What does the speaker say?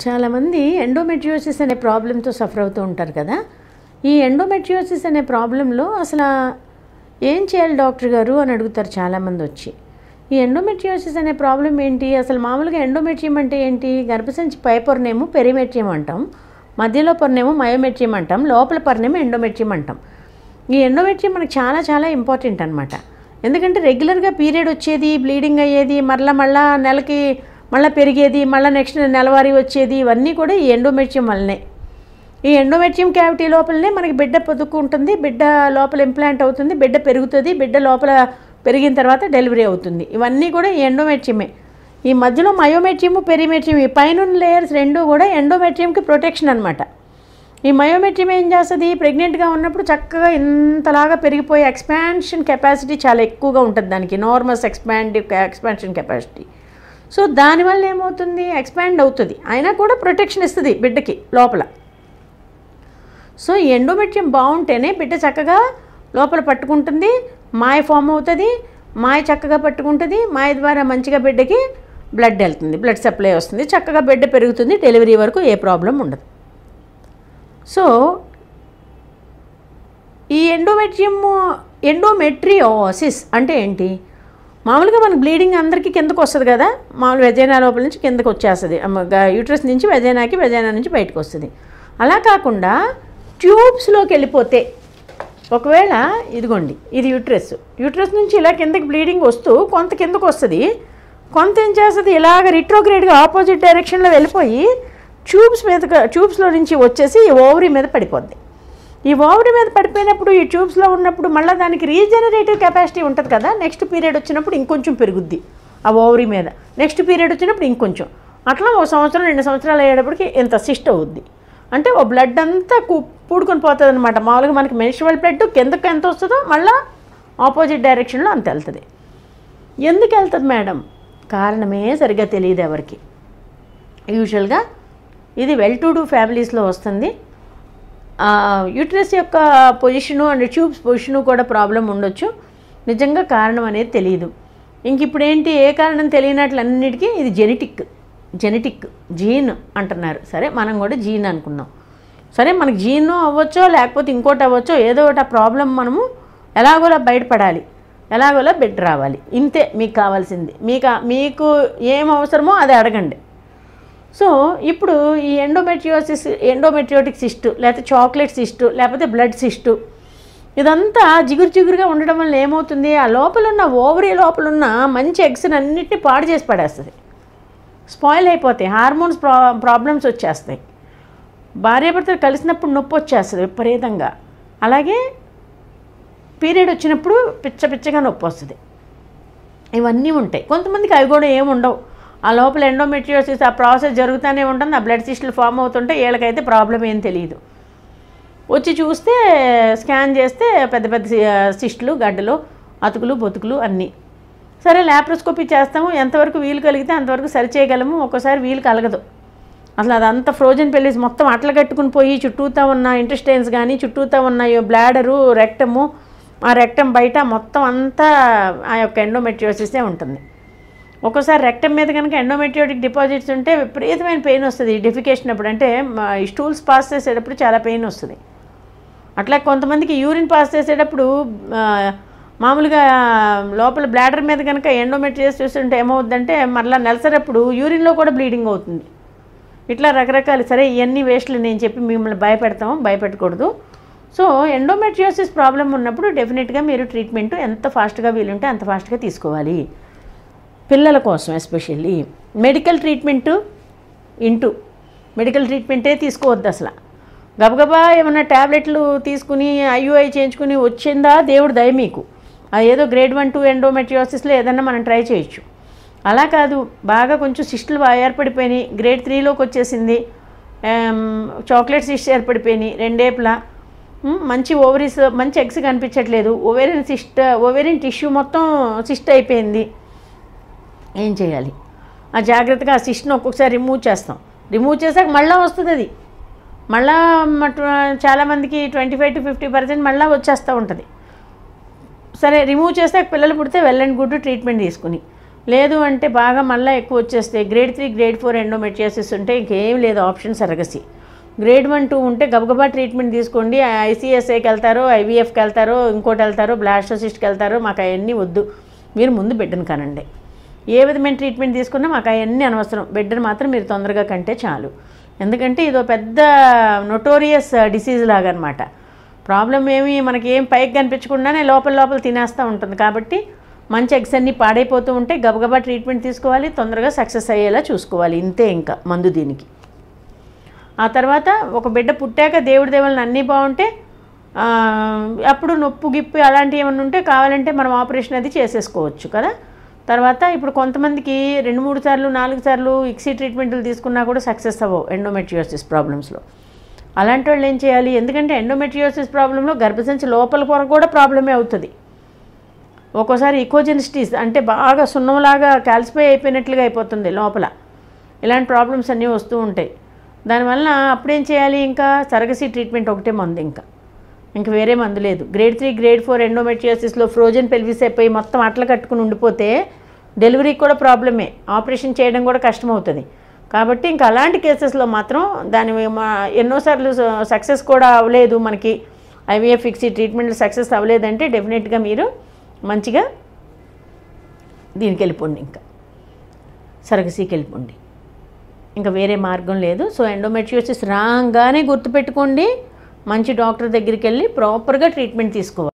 చాలామంది ఎండోమెట్రియోసిస్ అనే ప్రాబ్లంతో సఫర్ అవుతూ ఉంటారు కదా. ఈ ఎండోమెట్రియోసిస్ అనే ప్రాబ్లంలో అసలు ఏం చేయాలి డాక్టర్ గారు అని అడుగుతారు చాలామంది వచ్చి. ఈ ఎండోమెట్రియోసిస్ అనే ప్రాబ్లం ఏంటి, అసలు మామూలుగా ఎండోమెట్రియం అంటే ఏంటి? గర్భసంచి పై పొరనేమో పెరిమెట్రియం అంటాం, మధ్యలో పొరనేమో మయోమెట్రియం అంటాం, లోపల పొరనేమో ఎండోమెట్రియం అంటాం. ఈ ఎండోమెట్రియం మనకు చాలా చాలా ఇంపార్టెంట్ అనమాట. ఎందుకంటే రెగ్యులర్గా పీరియడ్ వచ్చేది, బ్లీడింగ్ అయ్యేది, మళ్ళా నెలకి మళ్ళీ పెరిగేది, మళ్ళీ నెక్స్ట్ నెలవారీ వచ్చేది, ఇవన్నీ కూడా ఈ ఎండోమెట్రియం వల్లనే. ఈ ఎండోమెట్రియం క్యావిటీ లోపలనే మనకి బిడ్డ పొదుక్కుంటుంది, బిడ్డ లోపల ఇంప్లాంట్ అవుతుంది, బిడ్డ పెరుగుతుంది, బిడ్డ లోపల పెరిగిన తర్వాత డెలివరీ అవుతుంది. ఇవన్నీ కూడా ఈ ఎండోమెట్రియమే. ఈ మధ్యలో మయోమెట్రియము పెరిమెట్రియం, ఈ పైన లేయర్స్ రెండు కూడా ఎండోమెట్రియంకి ప్రొటెక్షన్ అనమాట. ఈ మయోమెట్రియం ఏం చేస్తుంది, ప్రెగ్నెంట్గా ఉన్నప్పుడు చక్కగా ఇంతలాగా పెరిగిపోయే ఎక్స్పాన్షన్ కెపాసిటీ చాలా ఎక్కువగా ఉంటుంది దానికి, నార్మస్ ఎక్స్పాన్షన్ కెపాసిటీ. సో దానివల్ల ఏమవుతుంది, ఎక్స్పాండ్ అవుతుంది, అయినా కూడా ప్రొటెక్షన్ ఇస్తుంది బిడ్డకి లోపల. సో ఈ ఎండోమెట్రియం బాగుంటేనే బిడ్డ చక్కగా లోపల పట్టుకుంటుంది, మాయ ఫామ్ అవుతుంది, మాయ చక్కగా పట్టుకుంటుంది, మాయ ద్వారా మంచిగా బిడ్డకి బ్లడ్ వెళ్తుంది, బ్లడ్ సప్లై వస్తుంది, చక్కగా బిడ్డ పెరుగుతుంది, డెలివరీ వరకు ఏ ప్రాబ్లం ఉండదు. సో ఈ ఎండోమెట్రియోసిస్ అంటే ఏంటి? మామూలుగా మనకు బ్లీడింగ్ అందరికీ కిందకు వస్తుంది కదా, మామూలు వెజైనా లోపల నుంచి కిందకు వచ్చేస్తుంది, యూట్రస్ నుంచి వెజైనాకి, వెజైనా నుంచి బయటకు వస్తుంది. అలా కాకుండా ట్యూబ్స్లోకి వెళ్ళిపోతే, ఒకవేళ ఇదిగోండి ఇది యూట్రస్ నుంచి ఇలా కిందకి బ్లీడింగ్ వస్తూ కొంత కిందకు వస్తుంది, కొంత ఏం చేస్తుంది ఇలాగ రిట్రోగ్రేడ్గా ఆపోజిట్ డైరెక్షన్లో వెళ్ళిపోయి ట్యూబ్స్లో నుంచి వచ్చేసి ఈ ఓవరీ మీద పడిపోద్ది. ఈ ఓవరీ మీద పడిపోయినప్పుడు ఈ ట్యూబ్స్లో ఉన్నప్పుడు మళ్ళీ దానికి రీజనరేటివ్ కెపాసిటీ ఉంటుంది కదా, నెక్స్ట్ పీరియడ్ వచ్చినప్పుడు ఇంకొంచెం పెరుగుద్ది ఆ ఓవరీ మీద, నెక్స్ట్ పీరియడ్ వచ్చినప్పుడు ఇంకొంచెం, అట్లా 1 సంవత్సరం 2 సంవత్సరాలు అయ్యేటప్పటికి ఎంత సిస్ట్ అవుద్ది అంటే ఓ బ్లడ్ అంతా పూడుకొని పోతుంది అనమాట. మామూలుగా మనకి మెన్స్ట్రువల్ బ్లడ్ కిందకు ఎంత వస్తుందో మళ్ళీ ఆపోజిట్ డైరెక్షన్లో అంత వెళ్తుంది. ఎందుకు వెళ్తుంది మేడం? కారణమే సరిగ్గా తెలియదు ఎవరికి. యూజువల్గా ఇది వెల్ టు డూ ఫ్యామిలీస్లో వస్తుంది. యూట్రస్ యొక్క పొజిషను అండ్ ట్యూబ్స్ పొజిషను కూడా ప్రాబ్లం ఉండొచ్చు, నిజంగా కారణం అనేది తెలియదు. ఇంక ఇప్పుడు ఏంటి, ఏ కారణం తెలియనట్లన్నిటికీ ఇది జెనెటిక్ జీన్ అంటున్నారు. సరే మనం కూడా జీన్ అనుకున్నాం, సరే మనకి జీన్ అవ్వచ్చో లేకపోతే ఇంకోటి అవ్వచ్చో, ఏదో ఒకటి ఆ ప్రాబ్లం మనము ఎలాగోలా బయటపడాలి, ఎలాగోలా బెడ్ రావాలి, ఇంతే మీకు కావాల్సింది. మీకు ఏం అవసరమో అది అడగండి. సో ఇప్పుడు ఈ ఎండోమెట్రియోటిక్ సిస్టు, లేకపోతే చాక్లెట్ సిస్టు, లేకపోతే బ్లడ్ సిస్టు, ఇదంతా జిగురుగా ఉండడం వల్ల ఏమవుతుంది, ఆ లోపల ఉన్న ఓవరీ లోపల ఉన్న మంచి ఎగ్స్ని అన్నింటినీ పాడు చేసి పడేస్తుంది, స్పాయిల్ అయిపోతాయి, హార్మోన్స్ ప్రాబ్లమ్స్ వచ్చేస్తాయి, భార్యాభర్తలు కలిసినప్పుడు నొప్పి వచ్చేస్తుంది విపరీతంగా, అలాగే పీరియడ్ వచ్చినప్పుడు పిచ్చగా నొప్పి వస్తుంది, ఇవన్నీ ఉంటాయి. కొంతమందికి అవి కూడా ఏముండవు, ఆ లోపల ఎండోమెట్రియోసిస్ ఆ ప్రాసెస్ జరుగుతూనే ఉంటుంది, ఆ బ్లడ్ సిస్టులు ఫామ్ అవుతుంటే వీళ్ళకైతే ప్రాబ్లం ఏం తెలియదు. వచ్చి చూస్తే స్కాన్ చేస్తే పెద్ద సిస్టులు, గడ్డలు, అతుకులు బొతుకులు అన్నీ. సరే ల్యాప్రోస్కోపీ చేస్తాము, ఎంతవరకు వీలు కలిగితే అంతవరకు సరి చేయగలము, ఒక్కోసారి వీలు కలగదు. అసలు అదంతా ఫ్రోజన్ పెల్లిస్ మొత్తం అట్ల కట్టుకుని పోయి చుట్టూతా ఉన్న ఇంటెస్టైన్స్ కానీ, చుట్టూతా ఉన్న బ్లాడరు, రెక్టము, ఆ రెక్టం బయట మొత్తం అంతా ఆ యొక్క ఎండోమెట్రియోసిసే ఉంటుంది. ఒక్కోసారి రెక్టం మీద కనుక ఎండోమెట్రియోటిక్ డిపాజిట్స్ ఉంటే విపరీతమైన పెయిన్ వస్తుంది డెఫికేషన్ అప్పుడు, అంటే ఈ స్టూల్స్ పాస్ చేసేటప్పుడు చాలా పెయిన్ వస్తుంది. అట్లా కొంతమందికి యూరిన్ పాస్ చేసేటప్పుడు మామూలుగా లోపల బ్లాడర్ మీద కనుక ఎండోమెట్రియోసిస్ చూస్తుంటే ఏమవుతుందంటే మరలా నెలసరప్పుడు యూరిన్లో కూడా బ్లీడింగ్ అవుతుంది. ఇట్లా రకరకాలు. సరే ఇవన్నీ వేస్ట్లు నేను చెప్పి మిమ్మల్ని భయపెట్టకూడదు. సో ఎండోమెట్రియోసిస్ ప్రాబ్లం ఉన్నప్పుడు డెఫినెట్గా మీరు ట్రీట్మెంట్ ఎంత ఫాస్ట్గా వీలుంటే అంత ఫాస్ట్గా తీసుకోవాలి. పిల్లల కోసం ఎస్పెషల్లీ మెడికల్ ట్రీట్మెంటే తీసుకోవద్దు అసలు. గబగబా ఏమన్నా ట్యాబ్లెట్లు తీసుకుని ఐయుఐ చేయించుకుని వచ్చిందా దేవుడు దయ మీకు, అది ఏదో గ్రేడ్ 1, 2 ఎండోమెట్రియోసిస్లో ఏదన్నా మనం ట్రై చేయొచ్చు. అలా కాదు, బాగా కొంచెం సిస్టులు ఏర్పడిపోయినాయి, గ్రేడ్ 3లోకి వచ్చేసింది, చాక్లెట్ సిస్ట్ ఏర్పడిపోయినాయి రెండేపులా, మంచి ఓవరీస్, మంచి ఎగ్స్ కనిపించట్లేదు, ఓవేరియన్ టిష్యూ మొత్తం సిస్ట్ అయిపోయింది, ఏం చేయాలి? ఆ జాగ్రత్తగా ఆ సిస్ట్ను ఒక్కొక్కసారి రిమూవ్ చేసాక మళ్ళీ వస్తుంది, అది మళ్ళా చాలామందికి 25 to 50% మళ్ళీ వచ్చేస్తూ ఉంటుంది. సరే రిమూవ్ చేసాక పిల్లలు పుడితే వెల్ అండ్ గుడ్ ట్రీట్మెంట్ తీసుకుని, లేదు అంటే బాగా మళ్ళీ ఎక్కువ వచ్చేస్తే గ్రేడ్ 3 గ్రేడ్ 4 ఎండోమెట్రియోసిస్ ఉంటే ఇంకేం లేదు ఆప్షన్ సరగసి. గ్రేడ్ 1 2 ఉంటే గబగబా ట్రీట్మెంట్ తీసుకోండి. ఐసీఎస్ఐకి వెళ్తారో, ఐవీఎఫ్కి వెళ్తారో, ఇంకోటి వెళ్తారో, బ్లాస్టోసిస్ట్కి వెళ్తారో, మాకు అవన్నీ వద్దు. మీరు ముందు బిడ్డను కనండి. ఏ విధమైన ట్రీట్మెంట్ తీసుకున్నా మాకు అవన్నీ అనవసరం. బిడ్డను మాత్రం మీరు తొందరగా కంటే చాలు. ఎందుకంటే ఇదో పెద్ద నొటోరియస్ డిసీజ్ లాగా అనమాట. ప్రాబ్లం ఏమి మనకి ఏం పైకి కనిపించకుండానే లోపల తినేస్తూ ఉంటుంది. కాబట్టి మంచి ఎగ్స్ అన్నీ పాడైపోతూ ఉంటే గబగబా ట్రీట్మెంట్ తీసుకోవాలి, తొందరగా సక్సెస్ అయ్యేలా చూసుకోవాలి. ఇంతే ఇంకా మందు దీనికి. ఆ తర్వాత ఒక బిడ్డ పుట్టాక దేవుడి దేవుళ్ళని అన్నీ బాగుంటే అప్పుడు నొప్పు గిప్పి అలాంటివి ఏమైనా ఉంటే కావాలంటే మనం ఆపరేషన్ అది చేసేసుకోవచ్చు కదా. తర్వాత ఇప్పుడు కొంతమందికి 2-3 సార్లు 4 సార్లు ఇక్సీ ట్రీట్మెంట్లు తీసుకున్నా కూడా సక్సెస్ అవ్వవు ఎండోమెట్రియోసిస్ ప్రాబ్లమ్స్లో. అలాంటి వాళ్ళు ఏం చేయాలి? ఎందుకంటే ఎండోమెట్రియోసిస్ ప్రాబ్లంలో గర్భసంచి లోపల పొర కూడా ప్రాబ్లమే అవుతుంది. ఒక్కోసారి ఇకోజెనిస్టిస్ అంటే బాగా సున్నంలాగా కాల్సిఫై అయిపోయినట్లుగా అయిపోతుంది లోపల. ఇలాంటి ప్రాబ్లమ్స్ అన్నీ వస్తూ ఉంటాయి. దానివల్ల అప్పుడేం చేయాలి? ఇంకా సరగసి ట్రీట్మెంట్ ఒకటే మందు, ఇంకా వేరే మందు లేదు. గ్రేడ్ 3 గ్రేడ్ 4 ఎండోమెట్రియోసిస్లో ఫ్రోజన్ పెల్విస్ అయిపోయి మొత్తం అట్ల కట్టుకుని ఉండిపోతే డెలివరీకి కూడా ప్రాబ్లమే, ఆపరేషన్ చేయడం కూడా కష్టమవుతుంది. కాబట్టి ఇంకా అలాంటి కేసెస్లో మాత్రం దాని ఎన్నోసార్లు సక్సెస్ కూడా అవ్వలేదు, మనకి ఐవీఎఫ్ ఇక్సీ ట్రీట్మెంట్లు సక్సెస్ అవ్వలేదంటే డెఫినెట్గా మీరు మంచిగా దీనికి వెళ్ళిపోండి, ఇంకా సరగసీకి వెళ్ళిపోండి. ఇంకా వేరే మార్గం లేదు. సో ఎండోమెట్రియోసిస్ రాగానే గుర్తుపెట్టుకోండి, మంచి డాక్టర్ దగ్గరికి వెళ్ళి ప్రాపర్గా ట్రీట్మెంట్ తీసుకోవాలి.